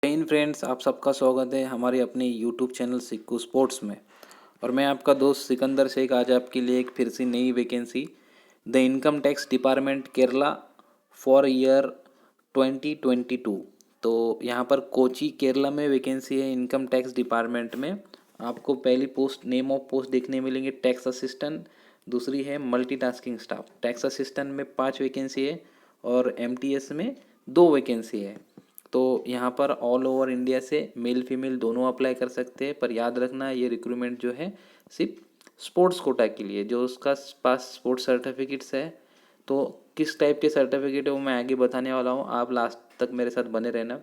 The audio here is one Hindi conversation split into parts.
जय हिंद फ्रेंड्स, आप सबका स्वागत है हमारे अपने यूट्यूब चैनल सिक्कू स्पोर्ट्स में। और मैं आपका दोस्त सिकंदर शेख आज आपके लिए एक फिर से नई vacancy the income tax department Kerala for year 2022। तो यहाँ पर कोची केरला में वैकेंसी है इनकम टैक्स डिपार्टमेंट में। आपको पहली पोस्ट नेम ऑफ पोस्ट देखने मिलेंगे टैक्स असिस्टेंट, दूसरी है मल्टीटास्किंग स्टाफ। टैक्स असिस्टेंट में 5 वैकेंसी है और एमटीएस में 2 वैकेंसी है। तो यहाँ पर ऑल ओवर इंडिया से मेल फीमेल दोनों अप्लाई कर सकते हैं, पर याद रखना ये रिक्रूटमेंट जो है सिर्फ स्पोर्ट्स कोटा के लिए। जो उसका पास स्पोर्ट्स सर्टिफिकेट्स है, तो किस टाइप के सर्टिफिकेट है वो मैं आगे बताने वाला हूँ। आप लास्ट तक मेरे साथ बने रहना।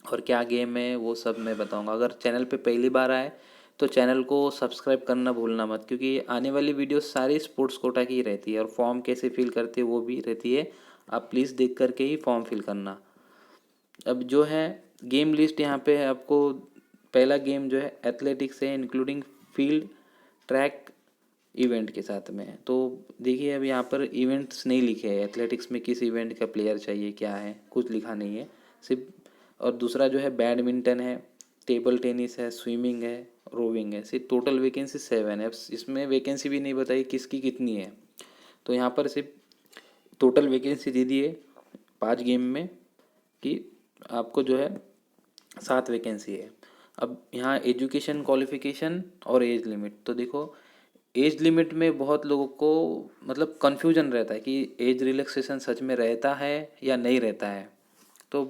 और क्या गेम है वो सब मैं बताऊँगा। अगर चैनल पे पहली बार आए तो चैनल को सब्सक्राइब करना भूलना मत, क्योंकि आने वाली वीडियो सारी स्पोर्ट्स कोटा की ही रहती है और फॉर्म कैसे फिल करते हैं वो भी रहती है। आप प्लीज़ देख करके ही फॉर्म फिल करना। अब जो है गेम लिस्ट यहाँ पे है आपको। पहला गेम जो है एथलेटिक्स है, इंक्लूडिंग फील्ड ट्रैक इवेंट के साथ में है। तो देखिए अब यहाँ पर इवेंट्स नहीं लिखे हैं, एथलेटिक्स में किस इवेंट का प्लेयर चाहिए क्या है कुछ लिखा नहीं है सिर्फ। और दूसरा जो है बैडमिंटन है, टेबल टेनिस है, स्विमिंग है, रोविंग है। सिर्फ टोटल वैकेंसी 7 है। इसमें वैकेंसी भी नहीं बताई किसकी कितनी है। तो यहाँ पर सिर्फ टोटल वैकेंसी दे दी है 5 गेम में कि आपको जो है 7 वैकेंसी है। अब यहाँ एजुकेशन क्वालिफिकेशन और एज लिमिट, तो देखो एज लिमिट में बहुत लोगों को मतलब कन्फ्यूजन रहता है कि एज रिलैक्सेशन सच में रहता है या नहीं रहता है। तो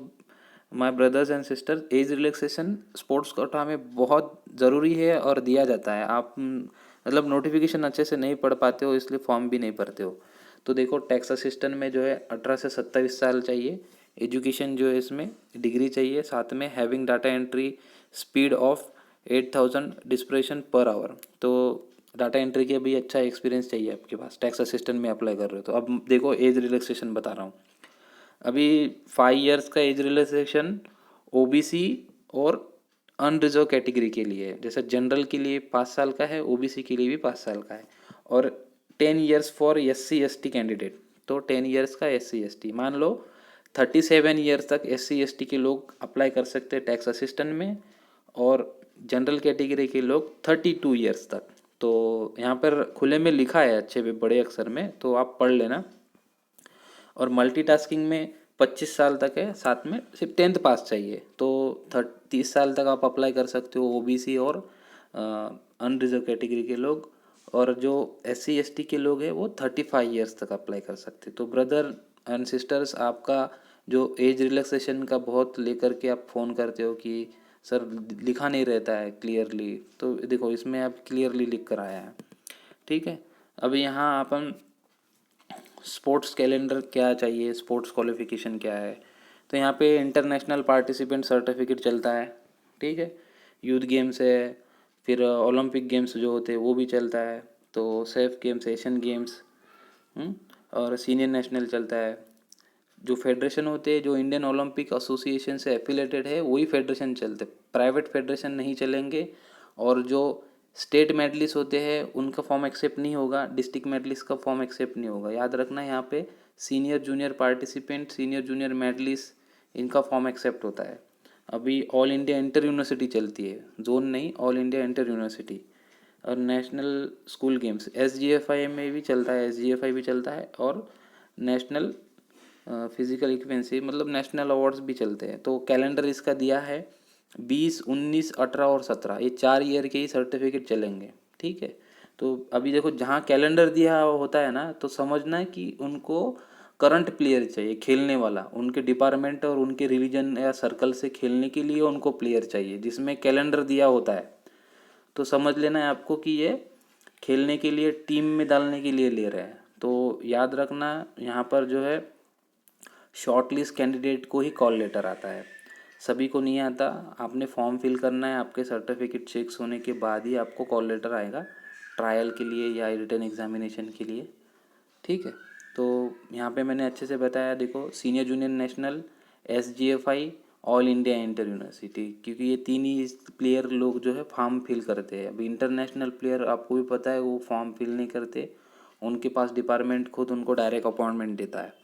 my brothers and sisters, age relaxation sports quota में बहुत ज़रूरी है और दिया जाता है। आप मतलब नोटिफिकेशन अच्छे से नहीं पढ़ पाते हो इसलिए फॉर्म भी नहीं भरते हो। तो देखो टैक्स असिस्टेंट में जो है 18 से 27 साल चाहिए। एजुकेशन जो है इसमें डिग्री चाहिए, साथ में having data entry speed of 8000 depression per hour. तो डाटा एंट्री के भी अच्छा एक्सपीरियंस चाहिए आपके पास, टैक्स असिस्टेंट में अप्लाई कर रहे हो तो। अब देखो एज रिलैक्सेशन बता रहा हूँ। अभी 5 इयर्स का एज रिलैक्सेशन ओबीसी और अनरिजर्व कैटेगरी के लिए है। जैसे जनरल के लिए 5 साल का है, ओबीसी के लिए भी 5 साल का है। और 10 years for SC ST candidate, तो 10 इयर्स का SC ST। मान लो 37 इयर्स तक SC ST के लोग अप्लाई कर सकते हैं टैक्स असिस्टेंट में, और जनरल कैटेगरी के लोग 32 इयर्स तक। तो यहाँ पर खुले में लिखा है अच्छे बड़े अक्षर में, तो आप पढ़ लेना। और मल्टीटास्किंग में 25 साल तक है, साथ में सिर्फ 10th पास चाहिए। तो 30 साल तक आप अप्लाई कर सकते हो ओबीसी और अनरिजर्व कैटेगरी के लोग। और जो SC ST के लोग हैं वो 35 इयर्स तक अप्लाई कर सकते। तो ब्रदर एंड सिस्टर्स, आपका जो एज रिलैक्सेशन का बहुत लेकर के आप फ़ोन करते हो कि सर लिखा नहीं रहता है क्लियरली, तो देखो इसमें आप क्लियरली लिख कर आया है। ठीक है। अब यहाँ अपन स्पोर्ट्स कैलेंडर क्या चाहिए, स्पोर्ट्स क्वालिफिकेशन क्या है, तो यहाँ पे इंटरनेशनल पार्टिसिपेंट सर्टिफिकेट चलता है। ठीक है। यूथ गेम्स है, फिर ओलंपिक गेम्स जो होते हैं वो भी चलता है। तो सेफ गेम्स, एशियन गेम्स, और सीनियर नेशनल चलता है। जो फेडरेशन होते हैं, जो इंडियन ओलंपिक एसोसिएशन से एफिलेटेड है वही फेडरेशन चलते, प्राइवेट फेडरेशन नहीं चलेंगे। और जो स्टेट मेडलिस्ट होते हैं उनका फॉर्म एक्सेप्ट नहीं होगा, डिस्ट्रिक्ट मेडलिस्ट का फॉर्म एक्सेप्ट नहीं होगा। याद रखना यहाँ पे senior junior participant, senior junior medalist, इनका फॉर्म एक्सेप्ट होता है। अभी ऑल इंडिया इंटर यूनिवर्सिटी चलती है, जोन नहीं, ऑल इंडिया इंटर यूनिवर्सिटी। और नेशनल स्कूल गेम्स SGFI में भी चलता है, SGFI भी चलता है। और नेशनल फिजिकल इक्वेंसी मतलब नेशनल अवार्ड्स भी चलते हैं। तो कैलेंडर इसका दिया है 20, 19, 18 और 17, ये 4 ईयर के ही सर्टिफिकेट चलेंगे। ठीक है। तो अभी देखो जहाँ कैलेंडर दिया होता है ना, तो समझना है कि उनको करंट प्लेयर चाहिए खेलने वाला, उनके डिपार्टमेंट और उनके रिलीजन या सर्कल से खेलने के लिए उनको प्लेयर चाहिए जिसमें कैलेंडर दिया होता है। तो समझ लेना है आपको कि ये खेलने के लिए टीम में डालने के लिए ले रहे हैं। तो याद रखना यहाँ पर जो है शॉर्ट लिस्ट कैंडिडेट को ही कॉल लेटर आता है, सभी को नहीं आता। आपने फॉर्म फिल करना है, आपके सर्टिफिकेट चेक्स होने के बाद ही आपको कॉल लेटर आएगा ट्रायल के लिए या रिटन एग्जामिनेशन के लिए। ठीक है। तो यहाँ पे मैंने अच्छे से बताया। देखो senior junior national, SGFI, all India inter university, क्योंकि ये 3 ही प्लेयर लोग जो है फॉर्म फिल करते हैं। अभी इंटरनेशनल प्लेयर आपको भी पता है वो फॉर्म फिल नहीं करते, उनके पास डिपार्टमेंट खुद उनको डायरेक्ट अपॉइंटमेंट देता है।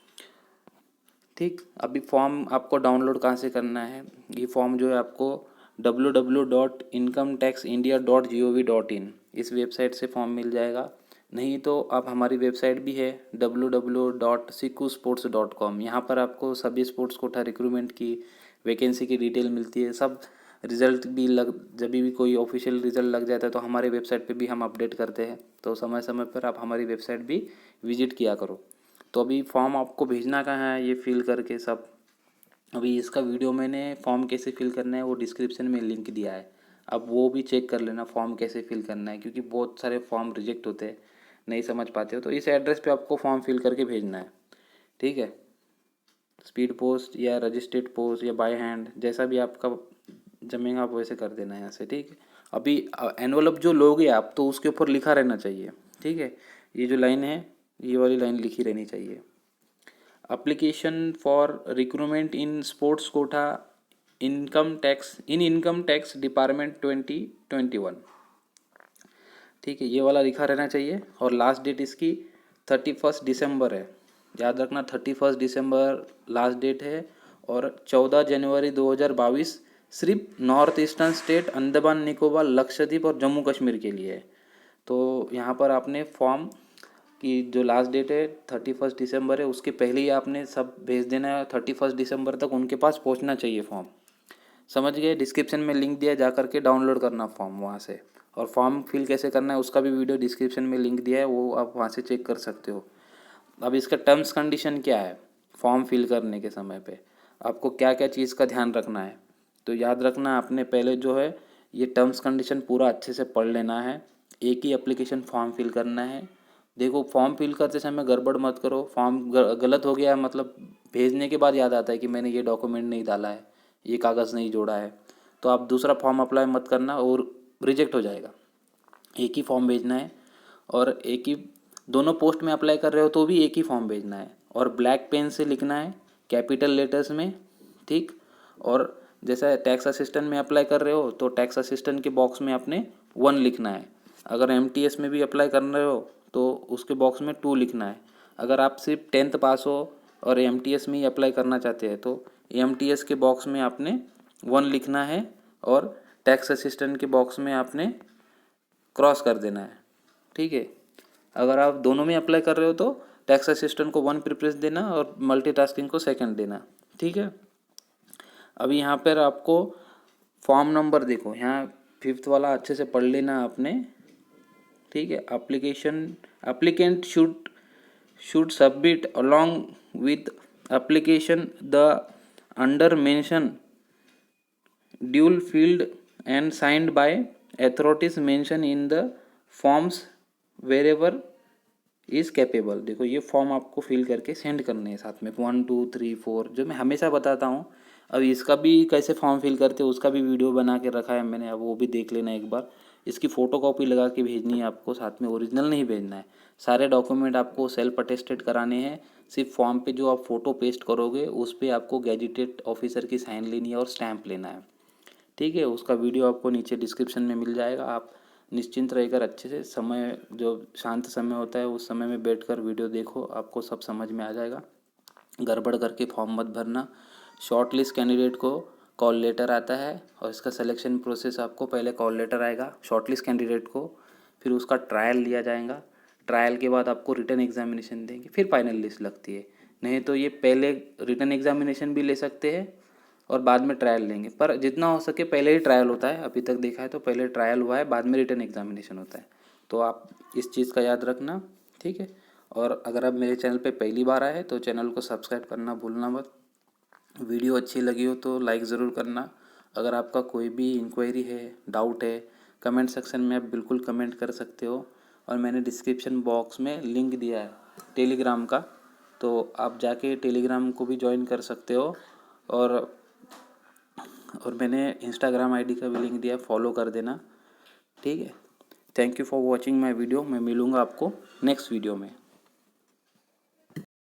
ठीक, अभी फॉर्म आपको डाउनलोड कहाँ से करना है, ये फॉर्म जो है आपको www.incometaxindia.gov.in इस वेबसाइट से फॉर्म मिल जाएगा। नहीं तो आप हमारी वेबसाइट भी है www.sikusports.com, यहाँ पर आपको सभी स्पोर्ट्स कोटा रिक्रूटमेंट की वैकेंसी की डिटेल मिलती है। सब रिज़ल्ट भी जब भी कोई ऑफिशियल रिज़ल्ट लग जाता है तो हमारे वेबसाइट पे भी हम अपडेट करते हैं, तो समय समय पर आप हमारी वेबसाइट भी विजिट किया करो। तो अभी फॉर्म आपको भेजना कहाँ है, ये फिल करके सब, अभी इसका वीडियो मैंने फॉर्म कैसे फिल करना है वो डिस्क्रिप्शन में लिंक दिया है, अब वो भी चेक कर लेना फॉर्म कैसे फिल करना है, क्योंकि बहुत सारे फॉर्म रिजेक्ट होते हैं, नहीं समझ पाते हो तो इस एड्रेस पे आपको फॉर्म फिल करके भेजना है। ठीक है, स्पीड पोस्ट या रजिस्टर्ड पोस्ट या बाय हैंड जैसा भी आपका जमेगा आप वैसे कर देना है यहाँ से। ठीक है, अभी एनवलप जो लोगे आप तो उसके ऊपर लिखा रहना चाहिए। ठीक है, ये जो लाइन है ये वाली लाइन लिखी रहनी चाहिए। Application for recruitment in sports quota income tax department 2021। ठीक है, ये वाला लिखा रहना चाहिए और लास्ट डेट इसकी 31 दिसंबर है, याद रखना 31 दिसंबर लास्ट डेट है। और 14 जनवरी 2022 सिर्फ north eastern state, Andaman Nicobar, Lakshadweep और जम्मू कश्मीर के लिए है। तो यहाँ पर आपने फॉर्म की जो लास्ट डेट है 31 दिसंबर है, उसके पहले ही आपने सब भेज देना है। 31 दिसंबर तक उनके पास पहुँचना चाहिए फॉर्म। समझ गए, डिस्क्रिप्शन में लिंक दिया, जा करके डाउनलोड करना फॉर्म वहाँ से। और फॉर्म फिल कैसे करना है उसका भी वीडियो डिस्क्रिप्शन में लिंक दिया है, वो आप वहाँ से चेक कर सकते हो। अब इसका टर्म्स कंडीशन क्या है, फॉर्म फिल करने के समय पे आपको क्या क्या चीज़ का ध्यान रखना है, तो याद रखना आपने पहले जो है ये टर्म्स कंडीशन पूरा अच्छे से पढ़ लेना है। एक ही एप्लीकेशन फॉर्म फिल करना है। देखो, फॉर्म फिल करते समय गड़बड़ मत करो, फॉर्म गलत हो गया मतलब भेजने के बाद याद आता है कि मैंने ये डॉक्यूमेंट नहीं डाला है, ये कागज़ नहीं जोड़ा है, तो आप दूसरा फॉर्म अप्लाई मत करना और रिजेक्ट हो जाएगा। एक ही फॉर्म भेजना है और एक ही, दोनों पोस्ट में अप्लाई कर रहे हो तो भी एक ही फॉर्म भेजना है और ब्लैक पेन से लिखना है कैपिटल लेटर्स में। ठीक, और जैसा टैक्स असिस्टेंट में अप्लाई कर रहे हो तो टैक्स असिस्टेंट के बॉक्स में आपने 1 लिखना है। अगर एमटीएस में भी अप्लाई कर रहे हो तो उसके बॉक्स में 2 लिखना है। अगर आप सिर्फ 10th पास हो और एमटीएस में ही अप्लाई करना चाहते हैं तो एमटीएस के बॉक्स में आपने 1 लिखना है और टैक्स असिस्टेंट के बॉक्स में आपने क्रॉस कर देना है। ठीक है, अगर आप दोनों में अप्लाई कर रहे हो तो टैक्स असिस्टेंट को 1 प्रिफरेंस देना और मल्टीटास्किंग को 2nd देना। ठीक है, अभी यहाँ पर आपको फॉर्म नंबर देखो, यहाँ 5th वाला अच्छे से पढ़ लेना आपने। ठीक है, applicant should submit along with application the under mention dual field and signed by authorities mention in the forms wherever is capable. देखो, ये फॉर्म आपको फिल करके सेंड करने हैं साथ में 1 2 3 4 जो मैं हमेशा बताता हूँ। अब इसका भी कैसे फॉर्म फिल करते हैं उसका भी वीडियो बना के रखा है मैंने, अब वो भी देख लेना एक बार। इसकी फ़ोटोकॉपी लगा के भेजनी है आपको, साथ में ओरिजिनल नहीं भेजना है। सारे डॉक्यूमेंट आपको सेल्फ अटेस्टेड कराने हैं। सिर्फ फॉर्म पे जो आप फ़ोटो पेस्ट करोगे उस पर आपको गैजेटेड ऑफिसर की साइन लेनी है और स्टैंप लेना है। ठीक है, उसका वीडियो आपको नीचे डिस्क्रिप्शन में मिल जाएगा। आप निश्चिंत रहकर अच्छे से समय, जो शांत समय होता है उस समय में बैठकर वीडियो देखो, आपको सब समझ में आ जाएगा। गड़बड़ करके फॉर्म मत भरना। शॉर्ट लिस्ट कैंडिडेट को कॉल लेटर आता है और इसका सिलेक्शन प्रोसेस आपको पहले कॉल लेटर आएगा शॉर्ट लिस्ट कैंडिडेट को, फिर उसका ट्रायल लिया जाएगा। ट्रायल के बाद आपको रिटन एग्जामिनेशन देंगे, फिर फाइनल लिस्ट लगती है। नहीं तो ये पहले रिटन एग्जामिनेशन भी ले सकते हैं और बाद में ट्रायल लेंगे, पर जितना हो सके पहले ही ट्रायल होता है। अभी तक देखा है तो पहले ट्रायल हुआ है, बाद में रिटन एग्जामिनेशन होता है, तो आप इस चीज़ का याद रखना। ठीक है, और अगर आप मेरे चैनल पे पहली बार आए तो चैनल को सब्सक्राइब करना भूलना मत। वीडियो अच्छी लगी हो तो लाइक ज़रूर करना। अगर आपका कोई भी इंक्वायरी है, डाउट है, कमेंट सेक्शन में आप बिल्कुल कमेंट कर सकते हो। और मैंने डिस्क्रिप्शन बॉक्स में लिंक दिया है टेलीग्राम का, तो आप जाके टेलीग्राम को भी ज्वाइन कर सकते हो। और मैंने इंस्टाग्राम आईडी का भी लिंक दिया है, फॉलो कर देना। ठीक है, thank you for watching my video. मैं मिलूँगा आपको नेक्स्ट वीडियो में।